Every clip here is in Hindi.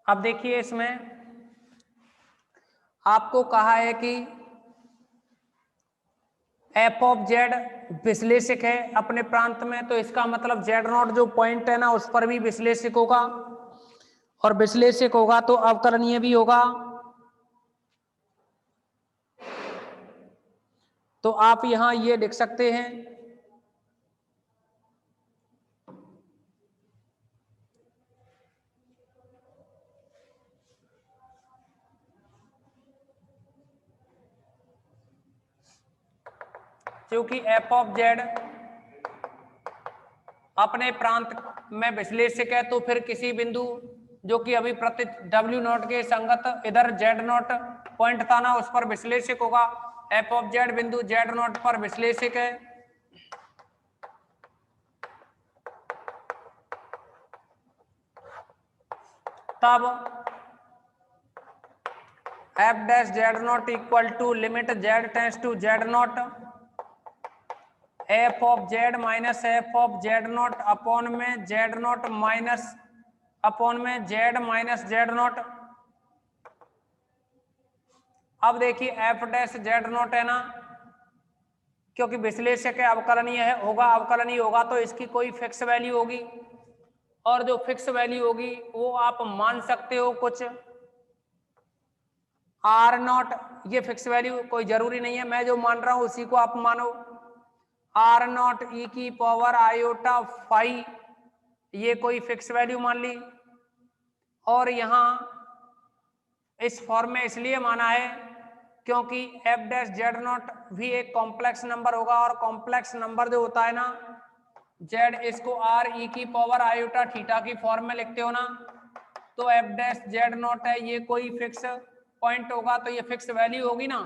अब देखिए इसमें आपको कहा है कि एफ ऑफ जेड विश्लेषक है अपने प्रांत में, तो इसका मतलब जेड नॉट जो पॉइंट है ना उस पर भी विश्लेषक होगा, और विश्लेषक होगा तो अवकलनीय भी होगा। तो आप यहां ये लिख सकते हैं क्योंकि एफ ऑफ जेड अपने प्रांत में विश्लेषक है, तो फिर किसी बिंदु जो कि अभी प्रति डब्ल्यू नॉट के संगत इधर जेड नॉट पॉइंट था ना उस पर विश्लेषक होगा। एफ ऑफ जेड बिंदु जेड नॉट पर विश्लेषक है। तब F dash Z naught equal to limit Z tends to Z naught F of Z minus F of Z naught upon में जेड नॉट माइनस अपॉन में जेड माइनस जेड नॉट। अब देखिए एफ डैश जेड नॉट है ना, क्योंकि विश्लेषक है अवकलनीय है होगा, अवकलनीय होगा तो इसकी कोई फिक्स वैल्यू होगी, और जो फिक्स वैल्यू होगी वो आप मान सकते हो कुछ आर नॉट। ये फिक्स वैल्यू कोई जरूरी नहीं है, मैं जो मान रहा हूं उसी को आप मानो। आर नॉट ई की पावर आयोटा फाई, ये कोई फिक्स वैल्यू मान ली, और यहां इस फॉर्म में इसलिए माना है क्योंकि एफ डैश जेड नॉट भी एक कॉम्प्लेक्स नंबर होगा, और कॉम्प्लेक्स नंबर जो होता है ना जेड, इसको आर ई की पावर आयोटा थीटा की फॉर्म में लिखते हो ना, तो एफ डैश जेड नॉट है ये कोई फिक्स पॉइंट होगा, तो ये फिक्स वैल्यू होगी ना,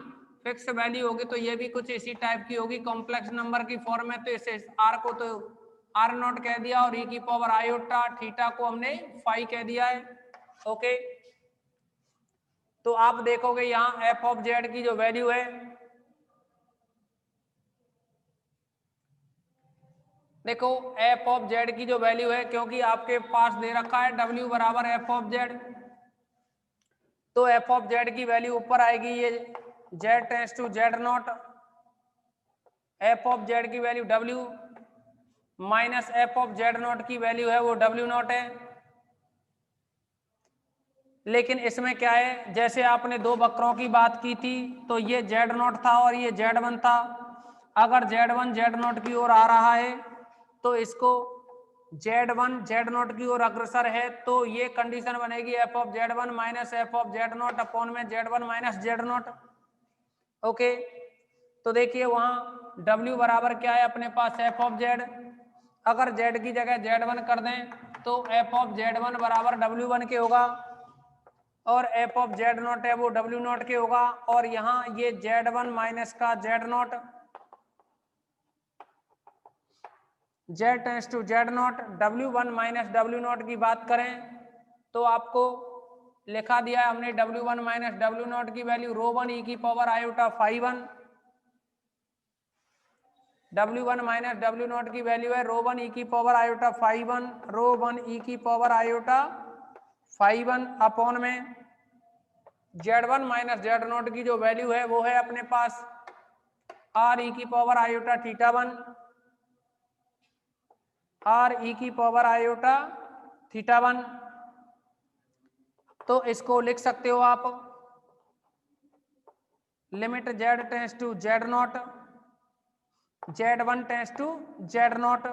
फिक्स वैल्यू होगी तो ये भी कुछ इसी टाइप की होगी कॉम्प्लेक्स नंबर की फॉर्म में। तो इसे आर को तो आर नॉट कह दिया, और ई की पावर आयोटा थीटा को हमने फाई कह दिया है। ओके, तो आप देखोगे यहां एफ ऑफ जेड की जो वैल्यू है, देखो एफ ऑफ जेड की जो वैल्यू है, क्योंकि आपके पास दे रखा है डब्ल्यू बराबर एफ ऑफ जेड, तो एफ ऑफ जेड की वैल्यू ऊपर आएगी ये Z tends to Z naught, F of Z की value W minus F of Z naught की वैल्यू है वो डब्ल्यू नॉट है। लेकिन इसमें क्या है, जैसे आपने दो वक्रों की बात की थी तो ये जेड नॉट था और ये जेड वन था। अगर जेड वन जेड नॉट की ओर आ रहा है तो इसको जेड वन जेड नॉट की ओर अग्रसर है, तो ये कंडीशन बनेगी F of Z one minus F of Z naught upon में Z one minus Z naught. Okay, तो देखिए वहां डब्ल्यू बराबर क्या है अपने पास एफ ऑफ जेड, अगर जेड की जगह जेड वन कर दें तो एफ ऑफ जेड वन बराबर डब्ल्यू वन के होगा, और एफ ऑफ जेड नॉट है वो डब्ल्यू नॉट के होगा, और यहाँ ये जेड वन माइनस का Z naught, Z tends to Z naught W one minus W naught की बात करें तो आपको लिखा दिया है हमने W one minus W naught की वैल्यू रो वन ई की power iota five one, W one minus W naught की वैल्यू है रो वन ई की power iota five one, rho one E की power iota five one upon में Z one minus Z naught की जो वैल्यू है वो है अपने पास आर ई की power iota theta one, R E की पावर आयोटा थीटा वन। तो इसको लिख सकते हो आप limit Z tends to Z naught Z one tends to Z naught,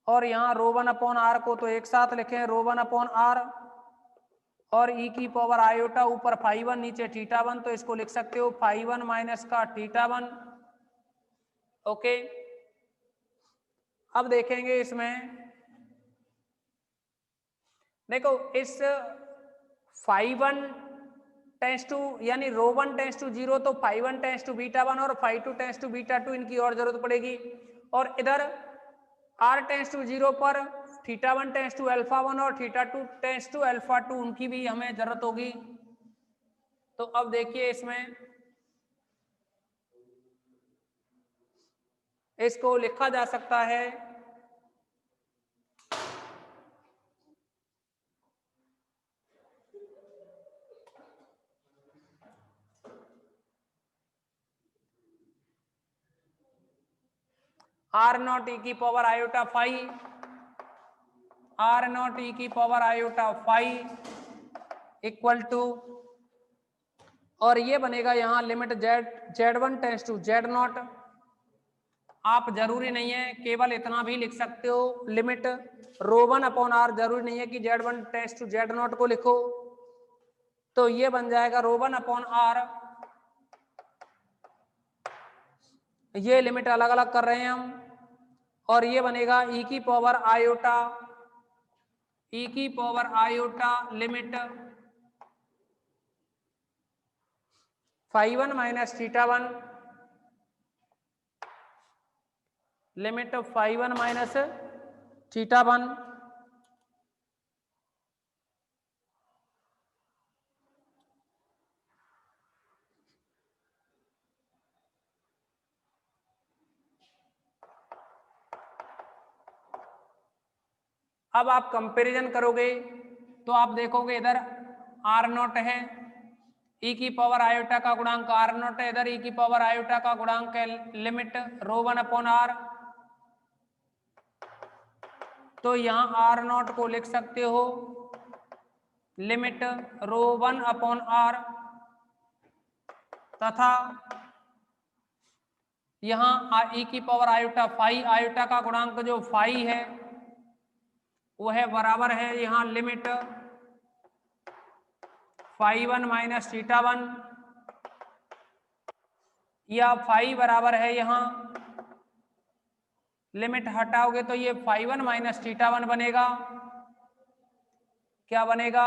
और यहाँ रो वन अपॉन आर को तो एक साथ लिखें रो वन अपॉन आर, और ई की पावर आयोटा ऊपर फाइव वन नीचे थीटा वन, तो इसको लिख सकते हो फाइव वन माइनस का थीटा वन। ओके, अब देखेंगे इसमें, देखो इस फाइव वन टेंस टू यानी rho one tends to zero, तो five one tends to beta one और five two tends to beta two, इनकी और जरूरत पड़ेगी, और इधर आर टेंस टू जीरो पर theta one tends to alpha one और theta two tends to alpha two, उनकी भी हमें जरूरत होगी। तो अब देखिए इसमें इसको लिखा जा सकता है आर नॉट ई की power iota five, R naught E की power iota five equal to, और ये बनेगा यहाँ limit Z1 tense to Z0। आप जरूरी नहीं है, केवल इतना भी लिख सकते हो, लिमिट ρ1 अपॉन आर, जरूरी नहीं है कि Z1 टेंस टू Z0 को लिखो। तो ये बन जाएगा ρ1 अपॉन आर, ये लिमिट अलग अलग कर रहे हैं हम, और ये बनेगा ई की पावर आयोटा, ई की power iota limit φ1 minus θ1, limit φ1 minus θ1। अब आप कंपैरिजन करोगे तो आप देखोगे इधर आर नॉट है, ई की पावर आयोटा का गुणांक आर नॉट है, इधर ई की पावर आयोटा का गुणांक है लिमिट ρ1 अपॉन आर। तो यहाँ आर नॉट को लिख सकते हो लिमिट ρ1 अपॉन आर, तथा यहाँ ई की पावर आयोटा फाई, आयोटा का गुणांक जो फाई है वह बराबर है यहाँ लिमिट φ1 माइनस θ1, या फाई बराबर है यहाँ लिमिट हटाओगे तो ये φ1 माइनस θ1 बनेगा। क्या बनेगा?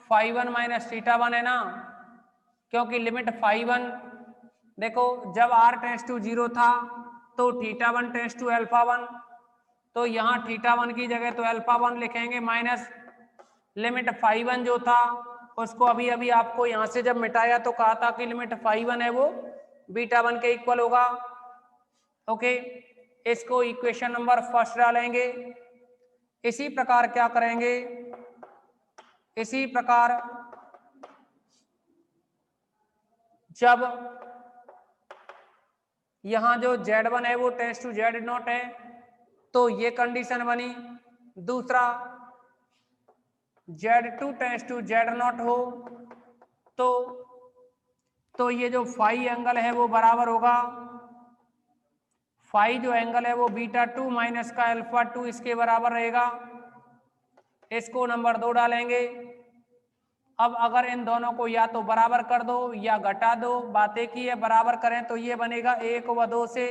φ1 माइनस θ1 है ना, क्योंकि लिमिट φ1, देखो जब r टेंस टू 0 था तो θ1 टेंस टू α1, तो यहाँ θ1 की जगह तो α1 लिखेंगे, माइनस लिमिट φ1 जो था उसको अभी अभी आपको यहाँ से जब मिटाया तो कहा था कि लिमिट φ1 है वो β1 के इक्वल होगा। ओके, इसको इक्वेशन नंबर फर्स्ट डालेंगे। इसी प्रकार क्या करेंगे, इसी प्रकार जब यहाँ जो Z1 है वो टेंस टू Z0 है तो ये कंडीशन बनी। दूसरा Z2 टेंस टू Z0 हो तो ये जो फाई एंगल है वो बराबर होगा, फाई जो एंगल है वो β2 माइनस का α2 इसके बराबर रहेगा। इसको नंबर 2 डालेंगे। अब अगर इन दोनों को या तो बराबर कर दो या घटा दो, बात एक ही है, बराबर करें तो ये बनेगा 1 व 2 से,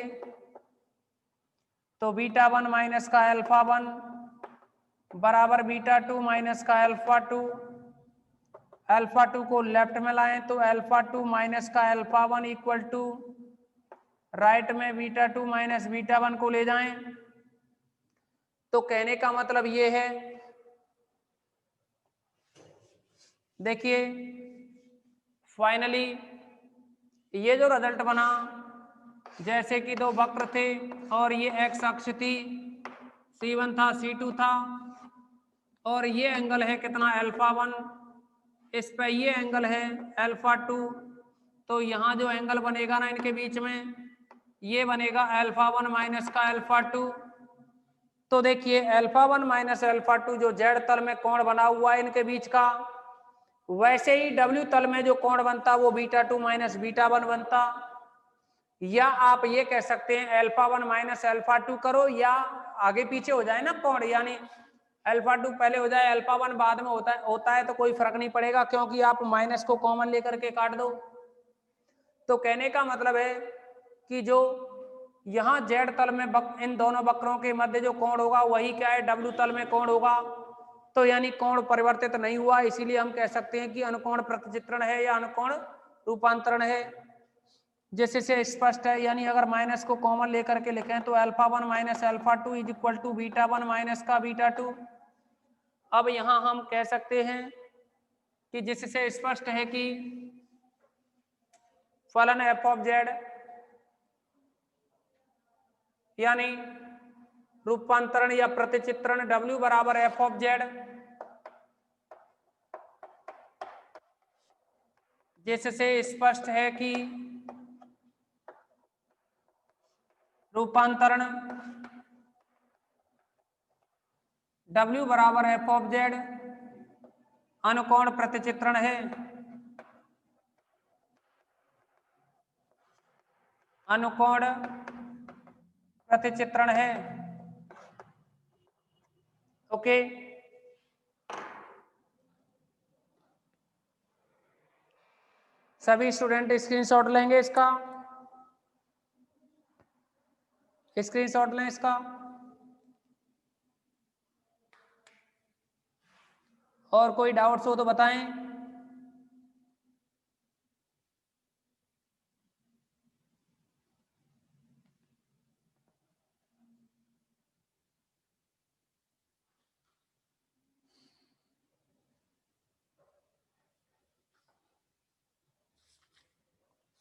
तो β1 माइनस का α1 बराबर β2 माइनस का α2, α2 को लेफ्ट में लाएं तो α2 माइनस का α1 इक्वल टू राइट में β2 माइनस β1 को ले जाएं। तो कहने का मतलब ये है, देखिए फाइनली ये जो रिजल्ट बना, जैसे कि दो वक्र थे और ये एक्स अक्ष थी, C1 था C2 था, और ये एंगल है कितना α1, इस पे ये एंगल है α2, तो यहाँ जो एंगल बनेगा ना इनके बीच में ये बनेगा α1 माइनस का α2। तो देखिए α1 माइनस α2 जो Z तल में कोण बना हुआ है इनके बीच का, वैसे ही W तल में जो कोण बनता वो β2 माइनस β1 बनता। या आप ये कह सकते हैं α1 माइनस α2 करो या आगे पीछे हो जाए ना कोण, यानी α2 पहले हो जाए α1 बाद में होता है तो कोई फर्क नहीं पड़ेगा, क्योंकि आप माइनस को कॉमन लेकर के काट दो। तो कहने का मतलब है कि जो यहाँ Z तल में इन दोनों वक्रों के मध्य जो कोण होगा वही क्या है, W तल में कोण होगा। तो यानी कोण परिवर्तित नहीं हुआ, इसीलिए हम कह सकते हैं कि अनुकोण प्रतिचित्रण है या अनुकोण रूपांतरण है, जिससे स्पष्ट है। यानी अगर माइनस को कॉमन लेकर के लिखें तो α1 minus α2 is equal to β1 minus का β2। अब यहाँ हम कह सकते हैं कि जिससे स्पष्ट है कि फलन f ऑफ z यानी रूपांतरण या प्रतिचित्रण W बराबर f ऑफ z, जिससे स्पष्ट है कि रूपांतरण W बराबर एफ ऑफ जेड अनुकोण प्रतिचित्रण है, अनुकोण प्रतिचित्रण है। ओके, सभी स्टूडेंट स्क्रीनशॉट लेंगे इसका, स्क्रीनशॉट लें इसका। और कोई डाउट्स हो तो बताएं।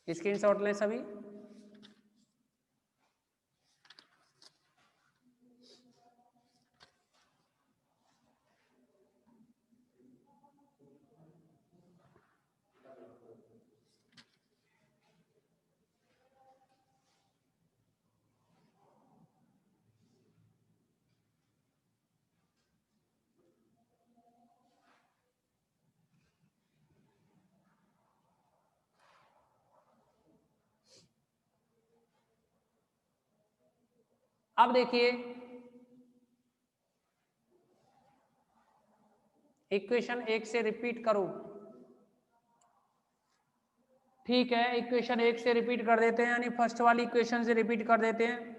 स्क्रीनशॉट लें सभी। अब देखिए इक्वेशन 1 से रिपीट करो। ठीक है, इक्वेशन 1 से रिपीट कर देते हैं, यानी फर्स्ट वाली इक्वेशन से रिपीट कर देते हैं।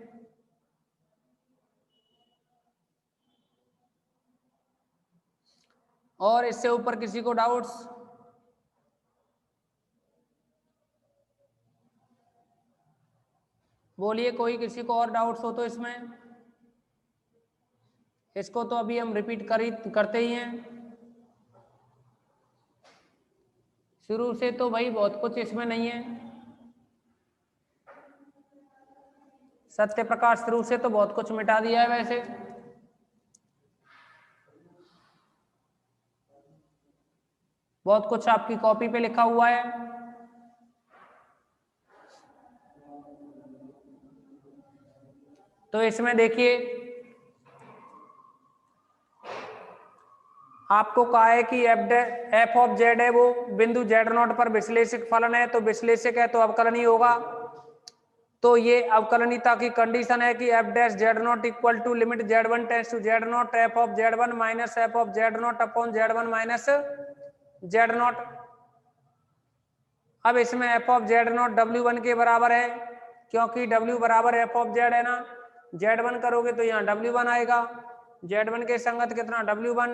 और इससे ऊपर किसी को डाउट्स? बोलिए, कोई किसी को और डाउट्स हो तो इसमें? इसको तो अभी हम रिपीट करते ही हैं। शुरू से तो भाई बहुत कुछ इसमें नहीं है। सत्य प्रकाश शुरू से तो बहुत कुछ मिटा दिया है वैसे। बहुत कुछ आपकी कॉपी पे लिखा हुआ है। तो इसमें देखिए आपको कहा है कि एफ ऑफ जेड है वो बिंदु जेड नॉट पर विश्लेषक फलन है, तो विश्लेषक है तो अवकलनीय होगा। तो ये अवकलनीयता की कंडीशन है कि F dash Z naught equal to limit Z one tends to Z naught F of Z one minus F of Z naught upon Z one minus Z naught. अब इसमें F of Z naught W one के बराबर है, क्योंकि डब्ल्यू बराबर एफ ऑफ जेड है ना। जेड वन करोगे तो यहाँ डब्ल्यू वन आएगा, जेड वन के संगत कितना डब्ल्यू वन।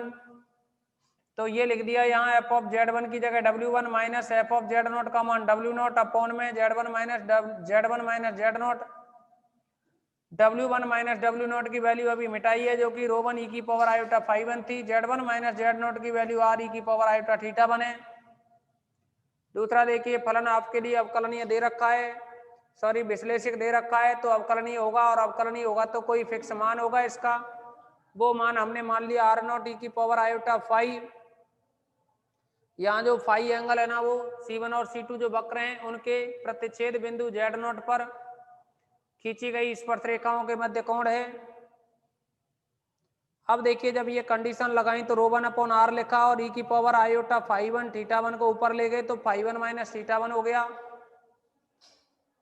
तो ये लिख दिया यहाँ एफ ऑफ जेड वन की जगह W one minus F of Z not का मान डब्ल्यू नॉट अपॉन में Z one minus Z naught. W one minus W naught की वैल्यू अभी मिटाई है, जो कि रो वन ई की पावर आयोटा फाइव वन थी। Z one minus Z naught की वैल्यू आर ई की पावर आयोटा थीटा वन है। दूसरा देखिए फलन आपके लिए अवकलनीय दे रखा है, सॉरी विश्लेषक दे रखा है, तो अवकलनीय होगा, और अवकलनीय होगा तो कोई फिक्स मान होगा इसका। वो मान हमने मान लिया आर नॉट ई की पावर आयोटा फाइव। यहाँ जो फाई एंगल है ना वो C1 और C2 जो वक्र हैं उनके प्रतिच्छेद बिंदु जेड नॉट पर खींची गई स्पर्श रेखाओं के मध्य कोण है। अब देखिए जब ये कंडीशन लगाई तो रो वन अपॉन आर लिखा और ई की power iota five one theta one को ऊपर ले गए तो five one minus theta one हो गया,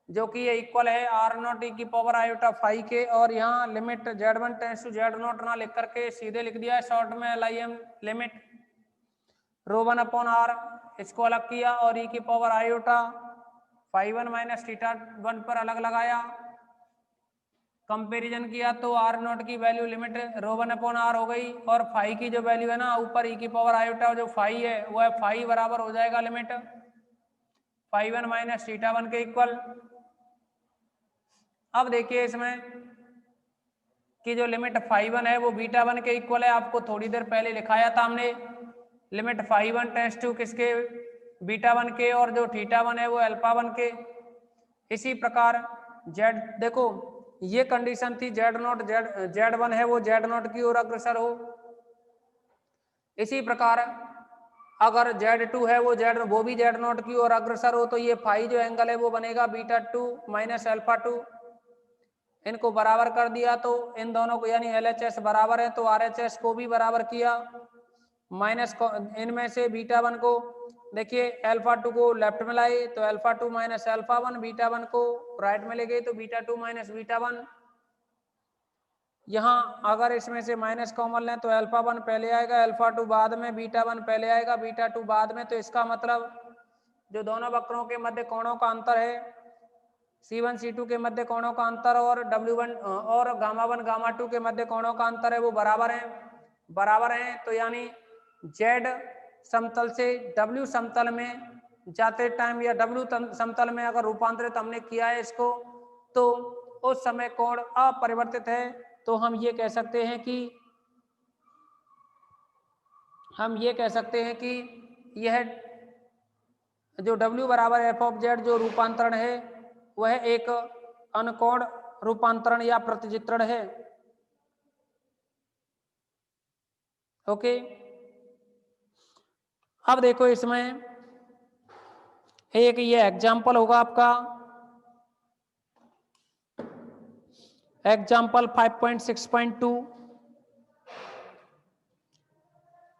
जो कि ये इक्वल है आर नॉट ई की पावर आयोटा फाइव के। और यहाँ limit Z one tends to Z naught ना लिख करके सीधे लिख दिया है शॉर्ट में LIM limit rho one upon R, इसको अलग किया और ई की power iota five one minus theta one पर अलग लगाया, कंपैरिजन किया तो आर नॉट की value limit rho one upon R हो गई, और फाइव की जो वैल्यू है ना ऊपर ई की पावर आयोटा जो फाइव है वो है फाइव बराबर हो जाएगा limit five one minus theta one के इक्वल। अब देखिए इसमें कि जो लिमिट फाइव वन है वो बीटा वन के इक्वल है, आपको थोड़ी देर पहले लिखाया था हमने। Limit five one tends to किसके बीटा वन के, और जो थीटा वन है वो अल्फा वन के। इसी प्रकार जेड देखो ये कंडीशन थी जेड नॉट जेड वन है वो जेड नॉट की ओर अग्रसर हो। इसी प्रकार अगर जेड टू है वो भी जेड नॉट की ओर अग्रसर हो, तो ये फाई जो एंगल है वो बनेगा beta two minus alpha two. इनको बराबर कर दिया तो इन दोनों को यानी LHS बराबर है तो RHS को भी बराबर किया, माइनस इनमें से बीटा वन को देखिए अल्फा टू को लेफ्ट में लाए तो alpha two minus alpha one, beta one को राइट में ले गए तो beta two minus beta one. यहाँ अगर इसमें से माइनस कॉमन लें तो अल्फा वन पहले आएगा, अल्फा टू बाद में, बीटा वन पहले आएगा, बीटा टू बाद में। तो इसका मतलब जो दोनों वक्रों के मध्य कोणों का अंतर है C1 C2 के मध्य कोणों का अंतर और W1 और गामा वन गामा टू के मध्य कोणों का अंतर है वो बराबर हैं। तो यानी Z समतल से W समतल में जाते टाइम या W समतल में अगर रूपांतरित हमने किया है इसको तो उस समय कोण अपरिवर्तित है। तो हम ये कह सकते हैं कि यह जो W बराबर एफ ऑफ जेड जो रूपांतरण है वह एक अनकोण रूपांतरण या प्रतिचित्रण है। ओके, अब देखो इसमें एक ये एग्जाम्पल होगा आपका, एग्जाम्पल 5.6.2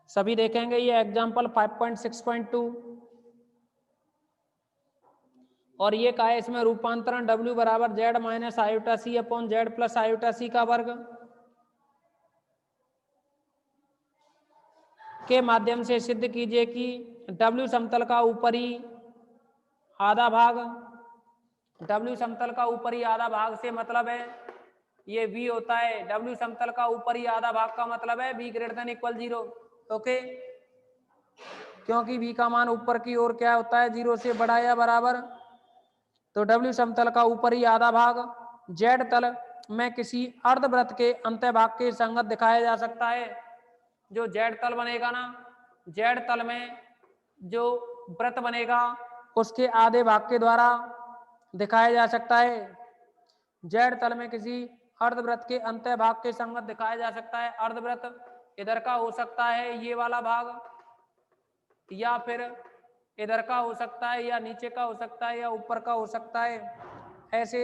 सभी देखेंगे। ये एग्जाम्पल 5.6.2 और ये का है इसमें रूपांतरण W बराबर जेड माइनस आयोटा सी अपॉन जेड प्लस आयोटा सी का वर्ग के माध्यम से सिद्ध कीजिए कि W समतल का ऊपरी आधा भाग, W समतल का ऊपरी आधा भाग से मतलब है ये V होता है, W समतल का ऊपरी आधा भाग का मतलब है V greater than equal 0। Okay, क्योंकि V का मान ऊपर की ओर क्या होता है 0 से बड़ा या बराबर। तो W समतल का ऊपरी आधा भाग Z तल में किसी अर्धवृत्त के अंत्य भाग के संगत दिखाया जा सकता है। जो Z तल बनेगा ना, Z तल में जो वृत्त बनेगा उसके आधे भाग के द्वारा दिखाया जा सकता है। Z तल में किसी अर्धवृत्त के अंत्य भाग के संगत दिखाया जा सकता है। अर्धवृत्त इधर का हो सकता है ये वाला भाग, या फिर इधर का हो सकता है, या नीचे का हो सकता है, या ऊपर का हो सकता है। ऐसे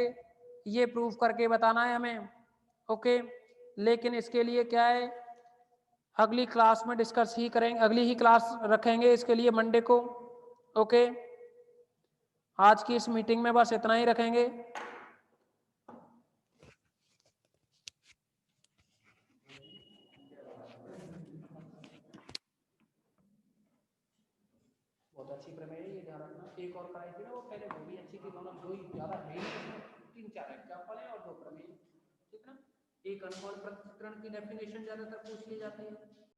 ये प्रूफ करके बताना है हमें। ओके, लेकिन इसके लिए क्या है अगली क्लास में डिस्कस ही करेंगे, अगली ही क्लास रखेंगे इसके लिए मंडे को। ओके, आज की इस मीटिंग में बस इतना ही रखेंगे। बहुत अच्छी प्रमेय है, ये ध्यान रखना। एक और कराई थी ना वो पहले, वो भी अच्छी थी, दोनों दो ही ज्यादा है ही नहीं, 3-4 एग्जाम्पल है और 2 प्रमेय, ठीक ना। एक अनुमान प्रतिचित्रण की डेफिनेशन ज्यादातर पूछ ली जाती है।